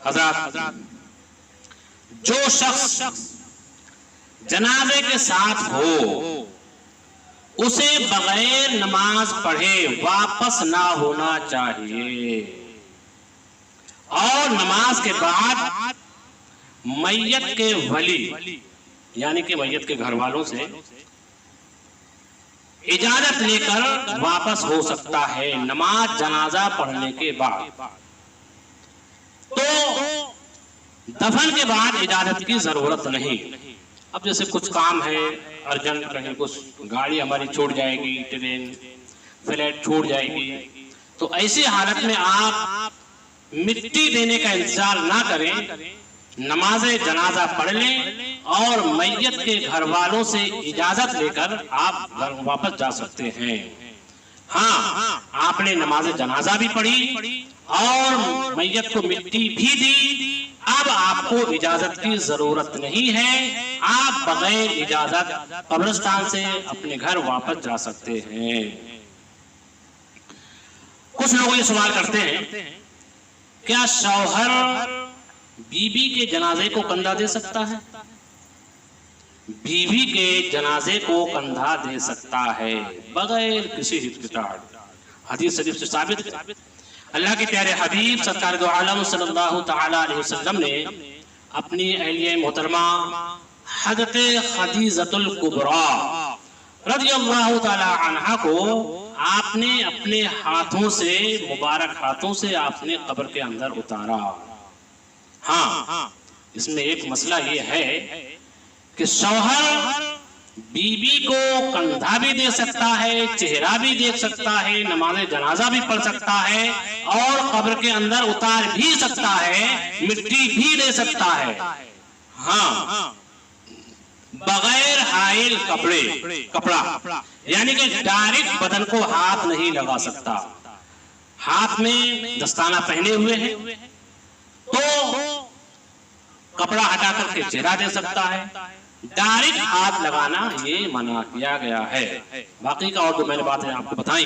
حضرات، جو شخص جنازے کے ساتھ ہو اسے بغیر نماز پڑھے واپس نہ ہونا چاہیے، اور نماز کے بعد میت کے ولی یعنی کہ میت کے گھر والوں سے اجازت لے کر واپس ہو سکتا ہے نماز جنازہ پڑھنے کے بعد۔ تو دفن کے بعد اجازت کی ضرورت نہیں۔ اب جیسے کچھ کام ہے ارجنٹ، کہیں کچھ گاڑی ہماری چھوٹ جائے گی، ٹرین فلائٹ چھوٹ جائے گی، تو ایسی حالت میں آپ مٹی دینے کا انتظار نہ کریں، نماز جنازہ پڑھ لیں اور میت کے گھر والوں سے اجازت لے کر آپ گھر واپس جا سکتے ہیں۔ ہاں، آپ نے نماز جنازہ بھی پڑھی اور میت کو مٹی بھی دی، اب آپ کو اجازت کی ضرورت نہیں ہے، آپ بغیر اجازت قبرستان سے اپنے گھر واپس جا سکتے ہیں۔ کچھ لوگ یہ سوال کرتے ہیں، کیا شوہر بیوی کے جنازے کو کندھا دے سکتا ہے؟ بیوی کے جنازے کو کندھا دے سکتا ہے بغیر کسی ہچکچاہٹ۔ حدیث شریف سے ثابت ہے، اللہ کے پیارے حبیب سرکار دو عالم صلی اللہ تعالی علیہ وسلم نے اپنی اہلیہ محترمہ حضرت خدیجۃ الکبریٰ رضی اللہ تعالی عنہا کو آپ نے اپنے ہاتھوں سے، مبارک ہاتھوں سے آپ نے قبر کے اندر اتارا۔ ہاں، اس میں ایک مسئلہ یہ ہے کہ شوہر بیوی کو کندھا بھی دے سکتا ہے، چہرہ بھی دیکھ سکتا ہے، نماز جنازہ بھی پڑھ سکتا ہے اور قبر کے اندر اتار بھی سکتا ہے، مٹی بھی دے سکتا ہے، ہاں، بغیر حائل کپڑا، یعنی کہ ڈائریکٹ بدن کو ہاتھ نہیں لگا سکتا۔ ہاتھ میں دستانہ پہنے ہوئے ہیں تو کپڑا ہٹا کر کے چہرہ دے سکتا ہے، ڈائریکٹ ہاتھ لگانا یہ منع کیا گیا ہے۔ باقی کا اور جو میں نے باتیں آپ کو بتائیں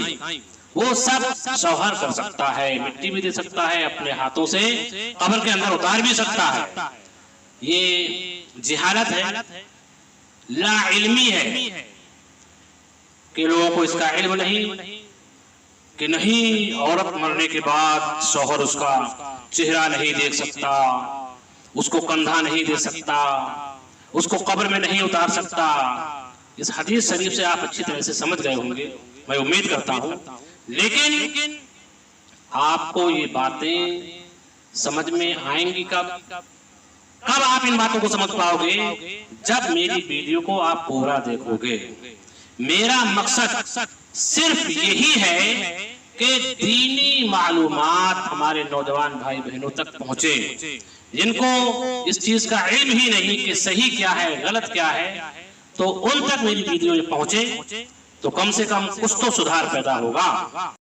وہ سب شوہر کر سکتا ہے، مٹی بھی دے سکتا ہے، اپنے ہاتھوں سے قبر کے اندر اتار بھی سکتا ہے۔ یہ جہالت ہے، لا علمی ہے کہ لوگوں کو اس کا علم نہیں کہ نہیں عورت مرنے کے بعد شوہر اس کا چہرہ نہیں دیکھ سکتا، اس کو کندھا نہیں دے سکتا، اس کو قبر میں نہیں اتار سکتا۔ اس حدیث شریف سے آپ اچھی طرح سے سمجھ گئے ہوں گے، میں امید کرتا ہوں، لیکن آپ کو یہ باتیں سمجھ میں آئیں گی کب آپ ان باتوں کو سمجھ پاؤ گے؟ جب میری ویڈیو کو آپ پورا دیکھو گے۔ میرا مقصد صرف یہی ہے کہ دینی معلومات ہمارے نوجوان بھائی بہنوں تک پہنچے، جن کو اس چیز کا علم ہی نہیں کہ صحیح کیا ہے غلط کیا ہے، تو ان تک میری ویڈیو پہنچے تو کم سے کم کچھ تو سدھار پیدا ہوگا۔